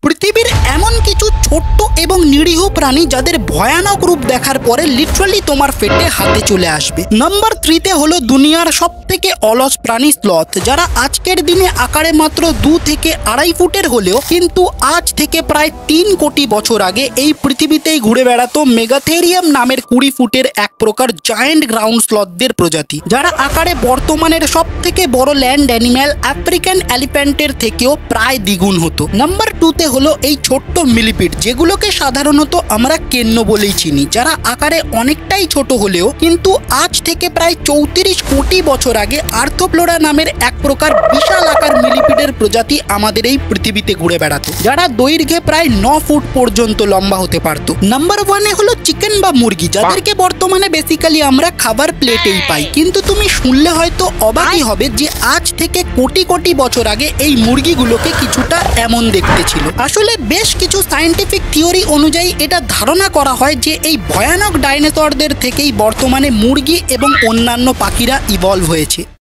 পৃথিবীর এমন কিছু ছোট্ট এবং নিরীহ প্রাণী যাদের ভয়ানক রূপ দেখার পরে লিটারালি তোমার পেটে হাতে চলে আসবে। নাম্বার 3-তে হলো দুনিয়ার সবথেকে অলস প্রাণী স্লথ, যারা আজকের দিনে আকারে মাত্র 2 থেকে 2.5 ফুটের হলেও কিন্তু আজ থেকে প্রায় 3 কোটি বছর আগে এই পৃথিবীতেই ঘুরে বেড়াতো মেগাথেরিয়াম নামের 20 ফুটের এক প্রকার জায়ান্ট গ্রাউন্ড স্লথদের প্রজাতি, যারা আকারে বর্তমানের সবথেকে বড় ল্যান্ড অ্যানিম্যাল আফ্রিকান এলিফ্যান্টের থেকেও প্রায় দ্বিগুণ হতো। নাম্বার 2-তে হলো এই ছোট্ট মিলিপিড, যেগুলোকে সাধারণত আমরা কেন্ন বলেই চিনি, যারা আকারে অনেকটাই ছোট হলেও কিন্তু আজ থেকে প্রায় 34 কোটি বছর আগে আর্থোপ্লোরা নামের এক প্রকার বিশাল আকার মিলিপিডের প্রজাতি আমাদের এই পৃথিবীতে ঘুরে বেড়াতো, যারা দৈর্ঘ্যে প্রায় 9 ফুট পর্যন্ত লম্বা হতে পারত। নাম্বার 1-এ হলো চিকেন বা মুরগি, যাদেরকে বর্তমানে বেসিক্যালি আমরা খাবার প্লেটেই পাই, কিন্তু তুমি শুনলে হয়তো অবাকই হবে যে আজ থেকে কোটি কোটি বছর আগে এই মুরগিগুলোকে কিছুটা এমন দেখতে ছিল। আসলে বেশ কিছু সায়েন্টিফিক থিওরি অনুযায়ী এটা ধারণা করা হয় যে এই ভয়ানক ডাইনোসরদের থেকেই বর্তমানে মুরগি এবং অন্যান্য পাখিরা ইভলভ হয়েছে।